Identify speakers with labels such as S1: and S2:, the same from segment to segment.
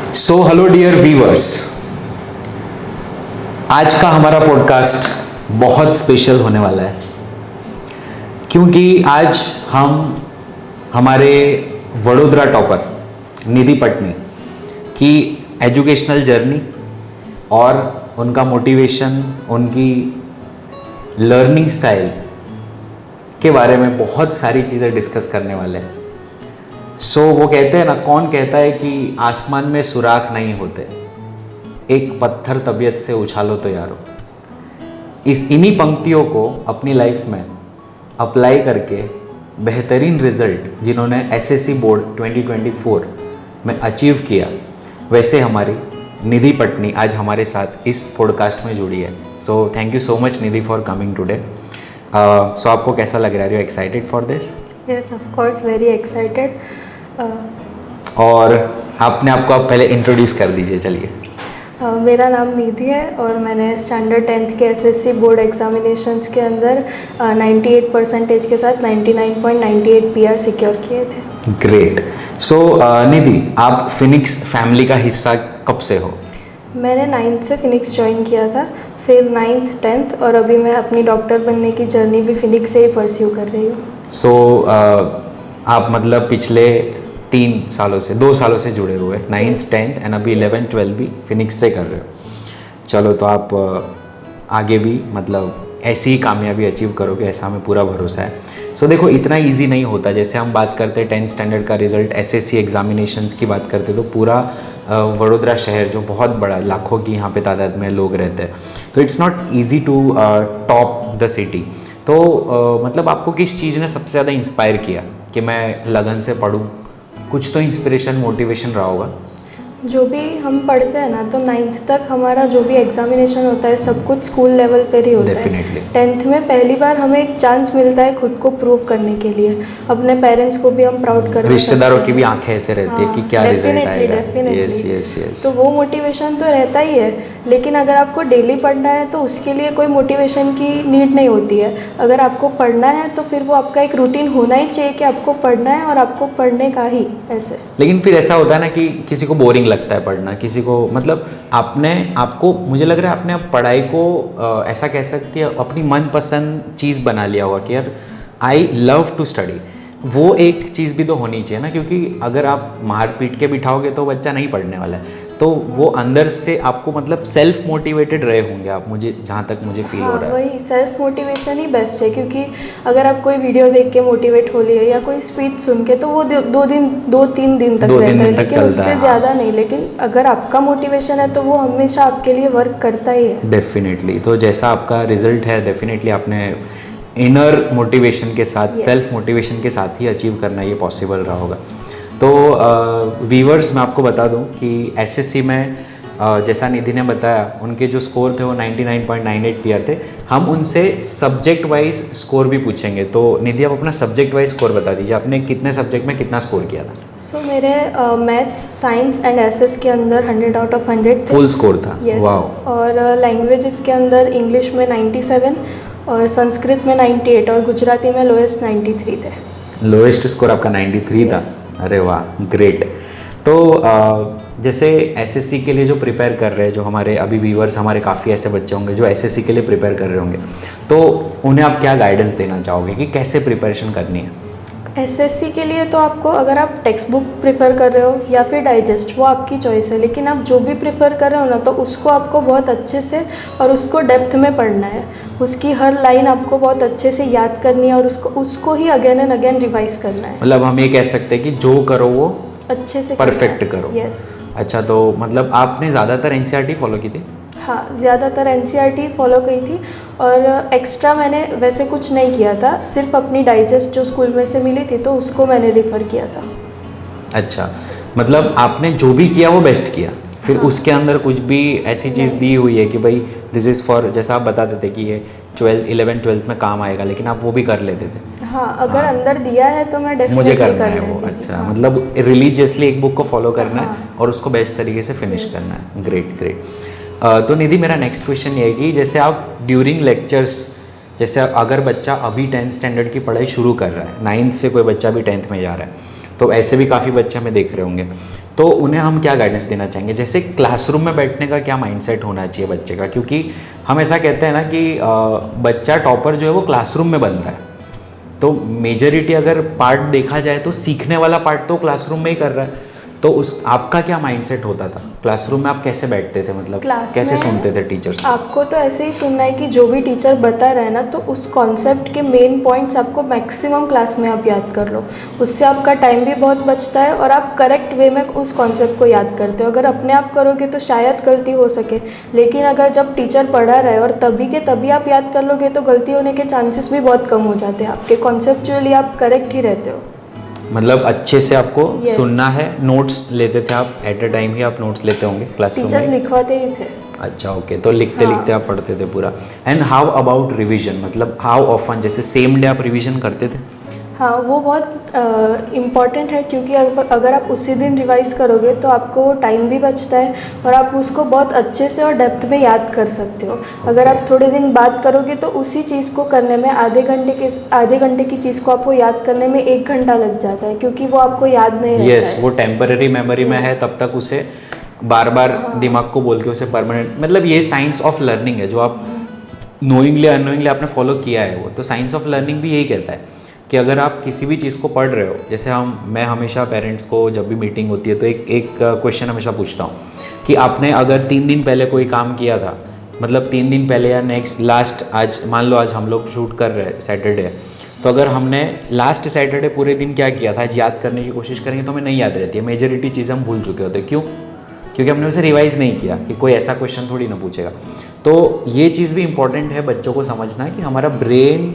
S1: So hello dear viewers, आज का हमारा पॉडकास्ट बहुत स्पेशल होने वाला है क्योंकि आज हम हमारे वडोदरा टॉपर निधि पटनी की एजुकेशनल जर्नी और उनका मोटिवेशन, उनकी लर्निंग स्टाइल के बारे में बहुत सारी चीज़ें डिस्कस करने वाले हैं। सो वो कहते हैं ना, कौन कहता है कि आसमान में सुराख नहीं होते, एक पत्थर तबीयत से उछालो तो यारो। इन्हीं पंक्तियों को अपनी लाइफ में अप्लाई करके बेहतरीन रिजल्ट जिन्होंने एसएससी बोर्ड 2024 में अचीव किया, वैसे हमारी निधि पटनी आज हमारे साथ इस पॉडकास्ट में जुड़ी है। So thank you so much Nidhi for coming today. So आपको कैसा लग रहा है? You excited for this?
S2: Yes, of course, very excited.
S1: और आपने आपको आप पहले इंट्रोड्यूस कर दीजिए। चलिए।
S2: मेरा नाम निधि है और मैंने स्टैंडर्ड 10th के एसएससी बोर्ड एग्जामिनेशंस के अंदर 98 परसेंटेज के साथ 99.98 पीआर सिक्योर किए थे।
S1: ग्रेट। सो निधि, आप फिनिक्स फैमिली का हिस्सा कब से हो?
S2: मैंने 9th से फिनिक्स ज्वाइन किया था, फिर 9th 10th और अभी मैं अपनी डॉक्टर बनने की जर्नी भी फिनिक्स से ही परस्यू कर रही हूँ।
S1: सो आप मतलब पिछले 2 सालों से जुड़े हुए, 9th 10th एंड अभी 11th 12th भी फिनिक्स से कर रहे हो। चलो, तो आप आगे भी मतलब ऐसी ही कामयाबी अचीव करोगे, ऐसा हमें पूरा भरोसा है। सो देखो, इतना इजी नहीं होता। जैसे हम बात करते हैं 10th स्टैंडर्ड का रिजल्ट, एसएससी एग्जामिनेशंस की बात करते तो पूरा वडोदरा शहर जो बहुत बड़ा, लाखों की यहाँ पे तादाद में लोग रहते हैं, तो it's not easy to top the city. तो मतलब आपको किस चीज़ ने सबसे ज़्यादा इंस्पायर किया कि मैं लगन से पढ़ूँ? कुछ तो इंस्पिरेशन, मोटिवेशन रहा होगा।
S2: जो भी हम पढ़ते हैं ना, तो 9th तक हमारा जो भी एग्जामिनेशन होता है सब कुछ स्कूल लेवल पर ही होता
S1: Definitely.
S2: है। 10th में पहली बार हमें एक चांस मिलता है खुद को प्रूव करने के लिए, अपने पेरेंट्स को भी हम प्राउड कर,
S1: रिश्तेदारों की भी आंखें ऐसे रहती है कि क्या रिजल्ट आएगा।
S2: Yes
S1: yes yes.
S2: तो वो मोटिवेशन तो रहता ही है, लेकिन अगर आपको डेली पढ़ना है तो उसके लिए कोई मोटिवेशन की नीड नहीं होती है। अगर आपको पढ़ना है तो फिर वो आपका एक रूटीन होना ही चाहिए कि आपको पढ़ना है और आपको पढ़ने का ही ऐसे।
S1: लेकिन फिर ऐसा होता है ना कि किसी को बोरिंग लगता है पढ़ना, किसी को मतलब आपको मुझे लग रहा है आपने अब पढ़ाई को ऐसा कह सकती है अपनी मनपसंद चीज़ बना लिया होगा कि यार आई लव टू स्टडी। वो एक चीज़ भी तो होनी चाहिए ना, क्योंकि अगर आप मार पीट के बिठाओगे तो बच्चा नहीं पढ़ने वाला है। तो वो अंदर से आपको मतलब सेल्फ मोटिवेटेड रहे होंगे आप, मुझे जहाँ तक मुझे फील हो रहा है।
S2: वही सेल्फ मोटिवेशन ही बेस्ट है, क्योंकि अगर आप कोई वीडियो देख के मोटिवेट हो लिए या कोई स्पीच सुन के, तो वो 2-3 दिन तक रहता है, लेकिन उससे ज़्यादा नहीं। लेकिन अगर आपका मोटिवेशन है तो वो हमेशा आपके लिए वर्क करता ही है।
S1: डेफिनेटली। तो जैसा आपका रिजल्ट है, डेफिनेटली आपने इनर मोटिवेशन के साथ, सेल्फ मोटिवेशन के साथ ही अचीव करना ये पॉसिबल रहा होगा। तो व्यूअर्स, मैं आपको बता दूं कि एसएससी में जैसा निधि ने बताया, उनके जो स्कोर थे वो 99.98 पीआर थे। हम उनसे सब्जेक्ट वाइज स्कोर भी पूछेंगे। तो निधि, आप अपना सब्जेक्ट वाइज स्कोर बता दीजिए, आपने कितने सब्जेक्ट में कितना स्कोर किया था?
S2: सो मेरे मैथ्स, साइंस एंड एसएस के अंदर 100 आउट ऑफ 100 थे।
S1: फुल स्कोर था?
S2: यस।
S1: वाह।
S2: और लैंग्वेजेस के अंदर इंग्लिश में 97 और संस्कृत में 98 और गुजराती में लोएस्ट 93 थे।
S1: लोएस्ट स्कोर आपका 93 था? अरे वाह, ग्रेट। तो जैसे एसएससी के लिए जो प्रिपेयर कर रहे हैं, जो हमारे अभी व्यूअर्स, हमारे काफ़ी ऐसे बच्चे होंगे जो एसएससी के लिए प्रिपेयर कर रहे होंगे, तो उन्हें आप क्या गाइडेंस देना चाहोगे कि कैसे प्रिपरेशन करनी है?
S2: एसएससी के लिए तो आपको, अगर आप टेक्स्ट बुक प्रेफर कर रहे हो या फिर डाइजेस्ट, वो आपकी चॉइस है। लेकिन आप जो भी प्रेफर कर रहे हो ना, तो उसको आपको बहुत अच्छे से और उसको डेप्थ में पढ़ना है। उसकी हर लाइन आपको बहुत अच्छे से याद करनी है और उसको ही अगेन एंड अगेन रिवाइज करना है।
S1: मतलब हम ये कह सकते हैं कि जो करो वो
S2: अच्छे से
S1: परफेक्ट करो।
S2: यस।
S1: अच्छा, तो मतलब आपने ज़्यादातर एनसीईआरटी फॉलो की थी?
S2: हाँ, ज़्यादातर एनसीईआरटी फॉलो की थी और एक्स्ट्रा मैंने वैसे कुछ नहीं किया था। सिर्फ अपनी डाइजेस्ट जो स्कूल में से मिली थी तो उसको मैंने रेफ़र किया था।
S1: अच्छा, मतलब आपने जो भी किया वो बेस्ट किया, फिर
S2: हाँ।
S1: उसके अंदर कुछ भी ऐसी चीज़ दी हुई है कि भाई दिस इज़ फॉर, जैसा आप बताते थे कि ये 11th 12th में काम आएगा, लेकिन आप वो भी कर लेते थे?
S2: हाँ, अगर अंदर दिया है तो मैं डेफिनेटली
S1: मुझे करना है वो।
S2: लेती थी।
S1: अच्छा,
S2: हाँ।
S1: मतलब रिलीजियसली एक बुक को फॉलो करना है
S2: हाँ।
S1: और उसको बेस्ट तरीके से फिनिश करना है। Great great. तो निधि, मेरा नेक्स्ट क्वेश्चन ये है कि जैसे आप ड्यूरिंग लेक्चर्स, जैसे अगर बच्चा अभी 10th स्टैंडर्ड की पढ़ाई शुरू कर रहा है, 9th से कोई बच्चा भी 10th में जा रहा है, तो ऐसे भी काफ़ी बच्चे हमें देख रहे होंगे, तो उन्हें हम क्या गाइडेंस देना चाहेंगे? जैसे क्लासरूम में बैठने का क्या माइंडसेट होना चाहिए बच्चे का, क्योंकि हम ऐसा कहते हैं ना कि बच्चा टॉपर जो है वो क्लासरूम में बनता है, तो मेजॉरिटी अगर पार्ट देखा जाए तो सीखने वाला पार्ट तो क्लासरूम में ही कर रहा है। तो उस आपका क्या माइंडसेट होता था क्लासरूम में? आप कैसे बैठते थे, मतलब
S2: क्लास
S1: कैसे
S2: में
S1: सुनते थे टीचर्स?
S2: आपको तो ऐसे ही सुनना है कि जो भी टीचर बता रहा है ना, तो उस कॉन्सेप्ट के मेन पॉइंट्स आपको मैक्सिमम क्लास में आप याद कर लो। उससे आपका टाइम भी बहुत बचता है और आप करेक्ट वे में उस कॉन्सेप्ट को याद करते हो। अगर अपने आप करोगे तो शायद गलती हो सके, लेकिन अगर जब टीचर पढ़ा रहा है और तभी के तभी आप याद कर लोगे तो गलती होने के चांसेस भी बहुत कम हो जाते हैं आपके। कॉन्सेप्चुअली आप करेक्ट ही रहते हो।
S1: मतलब अच्छे से आपको
S2: Yes.
S1: सुनना है। नोट्स लेते थे आप? एट अ टाइम ही आप नोट्स लेते होंगे क्लासरूम
S2: टीचर्स
S1: में?
S2: लिखवाते ही थे।
S1: अच्छा, ओके। तो लिखते लिखते आप पढ़ते थे पूरा। एंड हाउ अबाउट रिवीजन, मतलब हाउ ऑफन, जैसे सेम डे आप रिवीजन करते थे?
S2: हाँ, वो बहुत इम्पॉर्टेंट है, क्योंकि अगर आप उसी दिन रिवाइज करोगे तो आपको टाइम भी बचता है और आप उसको बहुत अच्छे से और डेप्थ में याद कर सकते हो। अगर आप थोड़े दिन बाद करोगे तो उसी चीज़ को करने में आधे घंटे की चीज़ को आपको याद करने में 1 घंटा लग जाता है, क्योंकि वो आपको याद नहीं रहता
S1: यस,
S2: है।
S1: वो टेम्पररी मेमोरी में है, तब तक उसे बार बार दिमाग को बोल के उसे परमानेंट, मतलब ये साइंस ऑफ लर्निंग है जो आप नोइंगली अनोइंगली आपने फॉलो किया है। वो तो साइंस ऑफ लर्निंग भी यही कहता है कि अगर आप किसी भी चीज़ को पढ़ रहे हो, जैसे मैं हमेशा पेरेंट्स को जब भी मीटिंग होती है तो एक क्वेश्चन हमेशा पूछता हूँ कि आपने अगर 3 दिन पहले कोई काम किया था, मतलब 3 दिन पहले या नेक्स्ट लास्ट, आज मान लो आज हम लोग शूट कर रहे हैं सैटरडे, तो अगर हमने लास्ट सैटरडे पूरे दिन क्या किया था आज याद करने की कोशिश करेंगे तो हमें नहीं याद रहती है। मेजॉरिटी चीज़ें हम भूल चुके होते हैं। क्यों? क्योंकि हमने उसे रिवाइज़ नहीं किया कि कोई ऐसा क्वेश्चन थोड़ी ना पूछेगा। तो ये चीज़ भी इंपॉर्टेंट है बच्चों को समझना कि हमारा ब्रेन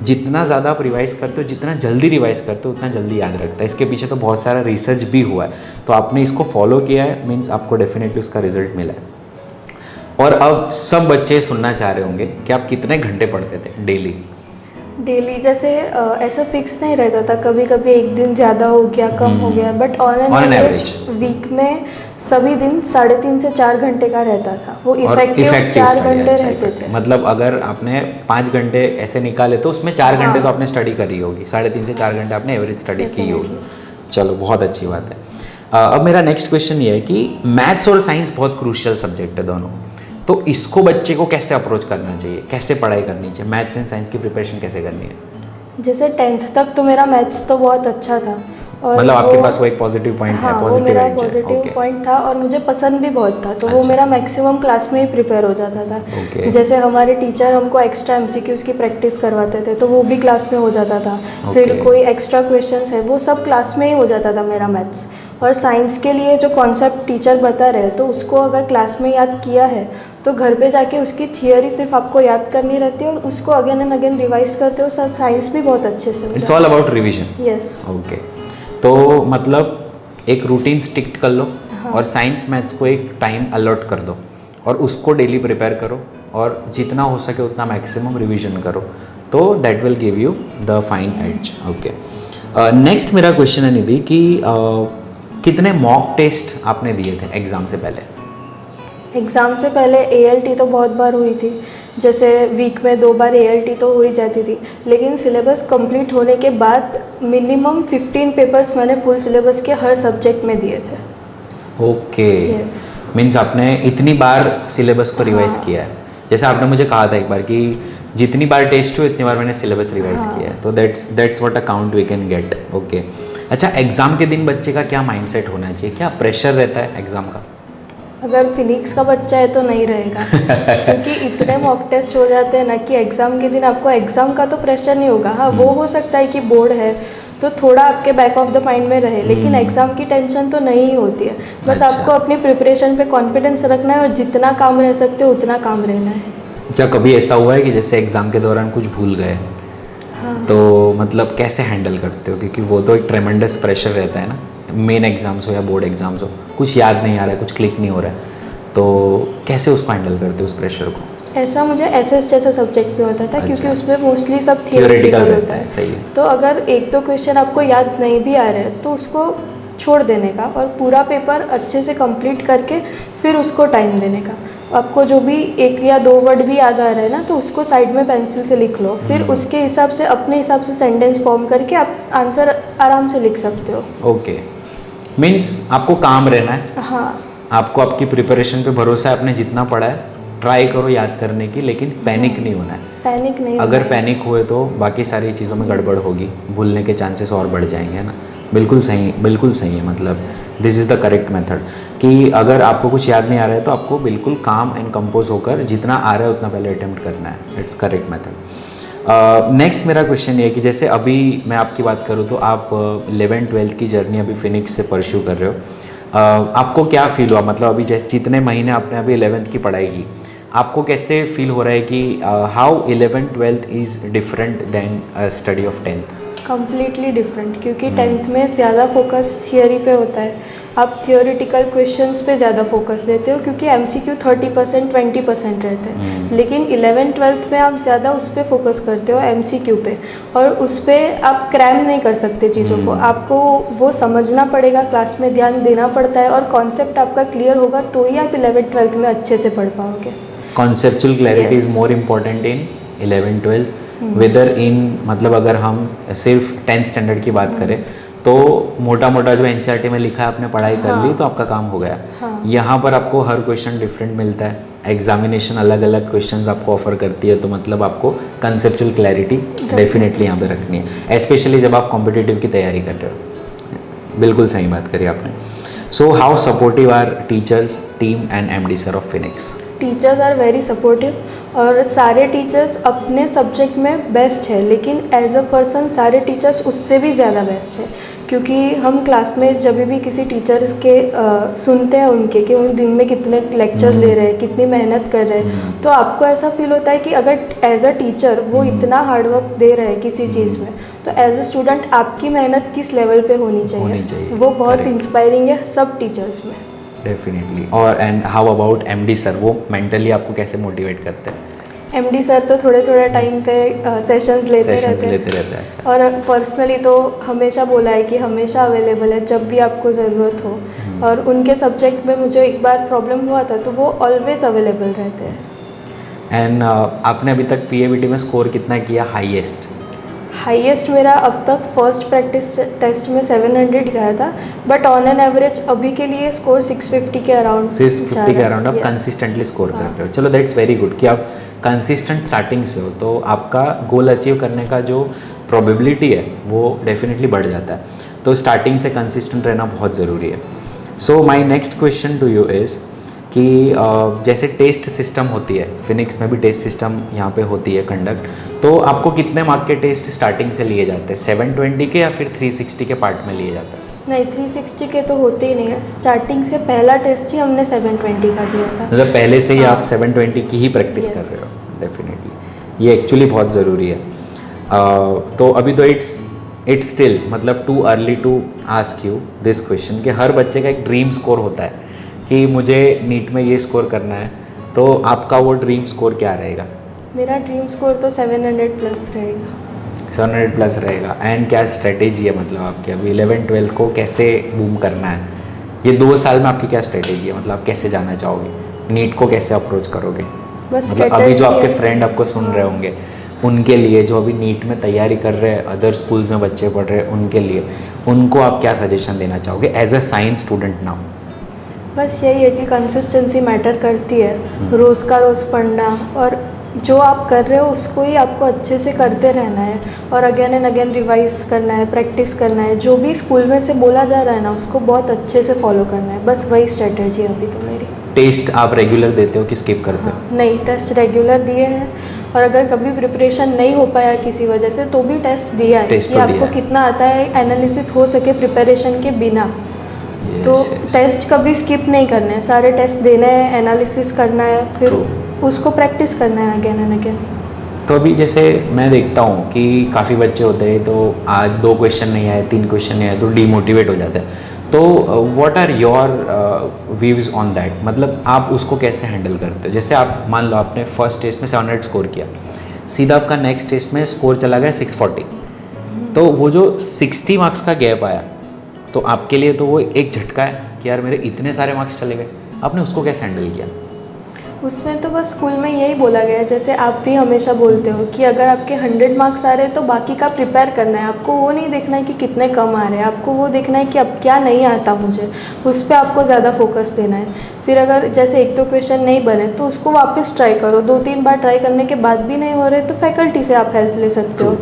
S1: जितना ज़्यादा आप रिवाइज़ करते हो, जितना जल्दी रिवाइज़ करते हो, उतना जल्दी याद रखता है। इसके पीछे तो बहुत सारा रिसर्च भी हुआ है, तो आपने इसको फॉलो किया है, मीन्स आपको डेफिनेटली उसका रिजल्ट मिला है। और अब सब बच्चे सुनना चाह रहे होंगे कि आप कितने घंटे पढ़ते थे डेली?
S2: जैसे ऐसा फिक्स नहीं रहता था, कभी कभी एक दिन ज़्यादा हो गया, कम हो गया, but on an average week में सभी दिन 3.5 से 4 घंटे का रहता था। वो इफेक्टिव 4 घंटे रहते थे।
S1: मतलब अगर आपने 5 घंटे ऐसे निकाले तो उसमें 4 घंटे तो आपने स्टडी करी होगी, 3.5 से 4 घंटे आपने एवरेज स्टडी की होगी। चलो, बहुत अच्छी बात है। अब मेरा नेक्स्ट क्वेश्चन ये है कि मैथ्स और साइंस बहुत क्रूशियल सब्जेक्ट है दोनों, तो इसको बच्चे को कैसे अप्रोच करना चाहिए, कैसे पढ़ाई करनी चाहिए, मैथ्स एंड साइंस की प्रिपरेशन कैसे करनी है?
S2: जैसे 10th तक तो मेरा मैथ्स तो बहुत अच्छा था, और
S1: मतलब आपके पास वो एक पॉजिटिव पॉइंट है,
S2: हाँ, वो
S1: पॉजिटिव
S2: मेरा
S1: एज है।
S2: Positive
S1: okay.
S2: पॉइंट था और मुझे पसंद भी बहुत था, तो वो
S1: अच्छा।
S2: मेरा मैक्सिमम क्लास में ही प्रिपेयर हो जाता था।
S1: ओके।
S2: जैसे हमारे टीचर हमको एक्स्ट्रा एमसीक्यूज़ की प्रैक्टिस करवाते थे तो वो भी क्लास में हो जाता था। फिर
S1: ओके।
S2: कोई एक्स्ट्रा क्वेश्चंस है वो सब क्लास में ही हो जाता था मेरा मैथ्स। और साइंस के लिए जो कॉन्सेप्ट टीचर बता रहे हैं तो उसको अगर क्लास में याद किया है तो घर पे जाके उसकी थियरी सिर्फ आपको याद करनी रहती है और उसको अगेन एंड अगेन रिवाइज करते हो। साइंस भी बहुत अच्छे से हो
S1: इट्स
S2: जाता
S1: ऑल अबाउट रिविजन।
S2: है। यस।
S1: ओके, तो मतलब एक रूटीन स्टिक कर लो और साइंस मैथ्स को एक टाइम अलॉट कर दो और उसको डेली प्रिपेयर करो और जितना हो सके उतना मैक्सिमम रिवीजन करो, तो that will give you the fine edge. Okay, next मेरा क्वेश्चन है निधि कि कितने मॉक टेस्ट आपने दिए थे एग्ज़ाम से पहले?
S2: एग्ज़ाम से पहले ALT तो बहुत बार हुई थी, जैसे वीक में 2 बार ALT तो हो ही जाती थी, लेकिन सिलेबस कंप्लीट होने के बाद मिनिमम 15 पेपर्स मैंने फुल सिलेबस के हर सब्जेक्ट में दिए थे।
S1: Okay,
S2: Yes.
S1: मीन्स आपने इतनी बार सिलेबस को रिवाइज
S2: हाँ।
S1: किया है। जैसे आपने मुझे कहा था एक बार कि जितनी बार टेस्ट हुई उतनी बार मैंने सिलेबस रिवाइज
S2: हाँ।
S1: किया है, तो that's what account we can get. Okay, अच्छा, एग्ज़ाम के दिन बच्चे का क्या माइंडसेट होना चाहिए, क्या प्रेशर रहता है एग्ज़ाम का?
S2: अगर फिनिक्स का बच्चा है तो नहीं रहेगा क्योंकि इतने मॉक टेस्ट हो जाते हैं ना कि एग्ज़ाम के दिन आपको एग्ज़ाम का तो प्रेशर नहीं होगा। हाँ, वो हो सकता है कि बोर्ड है तो थोड़ा आपके बैक ऑफ द माइंड में रहे, लेकिन एग्ज़ाम की टेंशन तो नहीं होती है। बस
S1: अच्छा।
S2: आपको अपनी प्रिपरेशन पे कॉन्फिडेंस रखना है और जितना काम रह सकते हो उतना काम रहना है।
S1: क्या कभी ऐसा हुआ है कि जैसे एग्ज़ाम के दौरान कुछ भूल गए, तो मतलब कैसे हैंडल करते हो? क्योंकि वो तो एक ट्रेमेंडस प्रेशर रहता है ना, मेन एग्ज़ाम्स हो या बोर्ड एग्ज़ाम्स हो, कुछ याद नहीं आ रहा है, कुछ क्लिक नहीं हो रहा है, तो कैसे उसको हैंडल करते हो उस प्रेशर को?
S2: ऐसा मुझे SS जैसे सब्जेक्ट में होता था।
S1: अच्छा।
S2: क्योंकि उसमें मोस्टली सब
S1: Theoretical
S2: थियोरेटिकल
S1: रहता
S2: होता
S1: है,
S2: है।
S1: सही है।
S2: तो अगर 1-2 क्वेश्चन आपको याद नहीं भी आ रहे हैं तो उसको छोड़ देने का और पूरा पेपर अच्छे से कंप्लीट करके फिर उसको टाइम देने का। आपको जो भी एक या दो वर्ड भी याद आ रहा है ना, तो उसको साइड में पेंसिल से लिख लो, फिर उसके हिसाब से अपने हिसाब से सेंटेंस फॉर्म करके आप आंसर आराम से लिख सकते हो।
S1: ओके, मीन्स आपको काम रहना है,
S2: हाँ,
S1: आपको आपकी प्रिपरेशन पे भरोसा है, आपने जितना पढ़ा है ट्राई करो याद करने की, लेकिन पैनिक नहीं होना है।
S2: पैनिक नहीं
S1: अगर
S2: होना है।
S1: पैनिक हुए तो बाकी सारी चीज़ों में गड़बड़ होगी, भूलने के चांसेस और बढ़ जाएंगे, है ना। बिल्कुल सही, बिल्कुल सही है। मतलब this is the correct method कि अगर आपको कुछ याद नहीं आ रहा है तो आपको बिल्कुल काम एंड कंपोज होकर जितना आ रहा है उतना पहले अटेम्प्ट करना है। It's correct method. नेक्स्ट मेरा क्वेश्चन ये है कि जैसे अभी मैं आपकी बात करूँ तो आप 11th-12th की जर्नी अभी फिनिक्स से परस्यू कर रहे हो। आपको क्या फील हुआ, मतलब अभी जैसे जितने महीने आपने अभी 11th की पढ़ाई की, आपको कैसे फील हो रहा है कि how 11th-12th is different than study of 10th?
S2: Completely different, क्योंकि 10th में ज़्यादा फोकस थियोरी पे होता है। आप थियोरिटिकल क्वेश्चंस पे ज़्यादा फोकस देते हो, क्योंकि MCQ 30% 20% रहते हैं। लेकिन 11th-12th में आप ज़्यादा उस पर फोकस करते हो, MCQ पे, और उस पर आप क्रैम नहीं कर सकते चीज़ों को। आपको वो समझना पड़ेगा, क्लास में ध्यान देना पड़ता है, और कॉन्सेप्ट आपका क्लियर होगा तो ही आप 11th-12th में अच्छे से पढ़ पाओगे।
S1: Conceptual clarity is
S2: Yes.
S1: More important in 11th-12th, whether in, मतलब अगर हम सिर्फ 10th स्टैंडर्ड की बात करें तो मोटा मोटा जो NCERT में लिखा है आपने पढ़ाई कर ली तो आपका काम हो गया। यहाँ पर आपको हर क्वेश्चन डिफरेंट मिलता है, एग्जामिनेशन अलग अलग क्वेश्चंस आपको ऑफर करती है, तो मतलब आपको कंसेप्चुअल क्लैरिटी डेफिनेटली यहाँ पे रखनी है, स्पेशली जब आप कॉम्पिटिटिव की तैयारी कर रहे हो। बिल्कुल सही बात करी आपने। So how supportive are teachers, team and MD sir of Phoenix?
S2: Teachers are very supportive, और सारे टीचर्स अपने सब्जेक्ट में बेस्ट है, लेकिन एज अ पर्सन सारे टीचर्स उससे भी ज़्यादा बेस्ट है। क्योंकि हम क्लास में जब भी किसी टीचर्स के सुनते हैं उनके कि उन दिन में कितने लेक्चर ले रहे हैं, कितनी मेहनत कर रहे हैं, तो आपको ऐसा फील होता है कि अगर एज अ टीचर वो इतना हार्डवर्क दे रहे हैं किसी चीज़ में, तो एज अ स्टूडेंट आपकी मेहनत किस लेवल पे होनी चाहिए। वो बहुत इंस्पायरिंग है सब टीचर्स में।
S1: डेफिनेटली। और and how about MD sir, वो मेंटली आपको कैसे मोटिवेट करते हैं?
S2: MD सर तो थोड़े थोड़े टाइम पे सेशंस लेते रहते हैं।
S1: अच्छा।
S2: और पर्सनली तो हमेशा बोला है कि हमेशा अवेलेबल है जब भी आपको ज़रूरत हो। और उनके सब्जेक्ट में मुझे एक बार प्रॉब्लम हुआ था तो वो ऑलवेज अवेलेबल रहते हैं।
S1: एंड आपने अभी तक PABT में स्कोर कितना किया हाईएस्ट?
S2: हाईएस्ट मेरा अब तक फर्स्ट प्रैक्टिस टेस्ट में 700 गया था, बट ऑन एन एवरेज अभी के लिए स्कोर 650 के अराउंड
S1: 650 के अराउंड आप कंसिस्टेंटली स्कोर कर रहे हो। चलो दैट्स वेरी गुड कि आप कंसिस्टेंट स्टार्टिंग से हो, तो आपका गोल अचीव करने का जो प्रोबेबिलिटी है वो डेफिनेटली बढ़ जाता है। तो स्टार्टिंग से कंसिस्टेंट रहना बहुत ज़रूरी है। So my next question to you is कि जैसे टेस्ट सिस्टम होती है, फिनिक्स में भी टेस्ट सिस्टम यहाँ पे होती है कंडक्ट, तो आपको कितने मार्क के टेस्ट स्टार्टिंग से लिए जाते हैं? 720 के या फिर 360 के पार्ट में लिए जाते हैं?
S2: नहीं, 360 के तो होते ही नहीं है। स्टार्टिंग से पहला टेस्ट ही हमने 720 का दिया था।
S1: मतलब पहले से ही आप 720 की ही प्रैक्टिस कर रहे हो। डेफिनेटली ये एक्चुअली बहुत ज़रूरी है। तो अभी तो इट्स स्टिल मतलब too early to ask you this question कि हर बच्चे का एक ड्रीम स्कोर होता है कि मुझे नीट में ये स्कोर करना है, तो आपका वो ड्रीम स्कोर क्या रहेगा?
S2: मेरा ड्रीम स्कोर तो 700 प्लस रहेगा।
S1: 700 प्लस रहेगा। एंड क्या स्ट्रेटेजी है, मतलब आपकी अभी 11th-12th को कैसे बूम करना है? ये 2 साल में आपकी क्या स्ट्रेटेजी है, मतलब आप कैसे जाना चाहोगे? नीट को कैसे अप्रोच करोगे?
S2: बस
S1: मतलब अभी जो आपके
S2: strategy
S1: फ्रेंड आपको सुन रहे होंगे उनके लिए, जो अभी नीट में तैयारी कर रहे हैं, अदर स्कूल्स में बच्चे पढ़ रहे हैं, उनके लिए उनको आप क्या सजेशन देना चाहोगे as a science student now?
S2: बस यही है कि कंसिस्टेंसी मैटर करती है, रोज़ का रोज़ पढ़ना, और जो आप कर रहे हो उसको ही आपको अच्छे से करते रहना है, और अगेन एंड अगेन रिवाइज करना है, प्रैक्टिस करना है। जो भी स्कूल में से बोला जा रहा है ना उसको बहुत अच्छे से फॉलो करना है। बस वही स्ट्रेटजी अभी तो मेरी।
S1: टेस्ट आप रेगुलर देते हो कि स्किप करते हो?
S2: नहीं, टेस्ट रेगुलर दिए हैं, और अगर कभी प्रिपरेशन नहीं हो पाया किसी वजह से तो भी टेस्ट दिया है
S1: टेस्ट
S2: कि
S1: तो
S2: आपको
S1: दिया है।
S2: कितना आता है, एनालिसिस हो सके प्रिपरेशन के बिना। तो टेस्ट कभी स्किप नहीं करना है, सारे टेस्ट देने हैं, एनालिसिस करना है, फिर उसको प्रैक्टिस करना है अगेन एंड अगेन।
S1: तो अभी जैसे मैं देखता हूँ कि काफ़ी बच्चे होते हैं तो आज 2 क्वेश्चन नहीं आए, 3 क्वेश्चन नहीं आए तो डीमोटिवेट हो जाते हैं। तो what are your views on that, मतलब आप उसको कैसे हैंडल करते हो? जैसे आप मान लो आपने फर्स्ट टेस्ट में 700 स्कोर किया, सीधा आपका नेक्स्ट टेस्ट में स्कोर चला गया 640, तो वो जो 60 मार्क्स का गैप आया तो आपके लिए तो वो एक झटका है कि यार मेरे इतने सारे मार्क्स चले गए। आपने उसको कैसे हैंडल किया?
S2: उसमें तो बस स्कूल में यही बोला गया है, जैसे आप भी हमेशा बोलते हो कि अगर आपके 100 मार्क्स आ रहे हैं तो बाकी का प्रिपेयर करना है, आपको वो नहीं देखना है कि कितने कम आ रहे हैं, आपको वो देखना है कि अब क्या नहीं आता मुझे, उस पर आपको ज़्यादा फोकस देना है। फिर अगर जैसे एक दो क्वेश्चन नहीं बने तो उसको वापस ट्राई करो, 2-3 बार ट्राई करने के बाद भी नहीं हो रहे तो फैकल्टी से आप हेल्प ले सकते हो,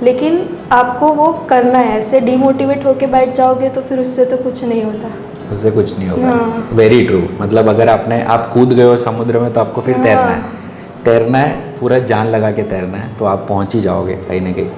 S2: लेकिन आपको वो करना है। ऐसे डीमोटिवेट होके बैठ जाओगे तो फिर उससे तो कुछ नहीं होता।
S1: उससे कुछ नहीं होगा।
S2: हाँ।
S1: Very true. मतलब अगर आप कूद गए हो समुद्र में तो आपको फिर तैरना है, पूरा जान लगा के तैरना है, तो आप पहुंच ही जाओगे कहीं ना कहीं।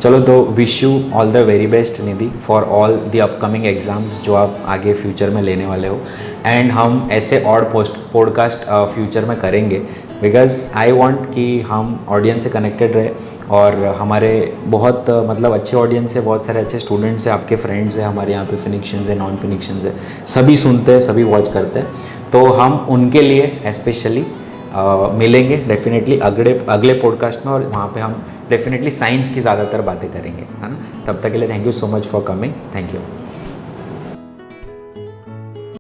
S1: चलो, तो wish you all the very best Nidhi for all the upcoming exams जो आप आगे फ्यूचर में लेने वाले हो। एंड हम ऐसे और पॉडकास्ट फ्यूचर में करेंगे, बिकॉज आई वांट कि हम ऑडियंस से कनेक्टेड रहे, और हमारे बहुत मतलब अच्छे ऑडियंस है, बहुत सारे अच्छे स्टूडेंट्स हैं, आपके फ्रेंड्स हैं हमारे यहाँ पे, फिनिक्शियंस है, नॉन फिनिक्शियंस है, सभी सुनते हैं, सभी वॉच करते हैं, तो हम उनके लिए स्पेशली मिलेंगे डेफिनेटली अगले पॉडकास्ट में, और वहाँ पे हम डेफिनेटली साइंस की ज़्यादातर बातें करेंगे, है ना। तब तक के लिए thank you so much for coming. Thank you.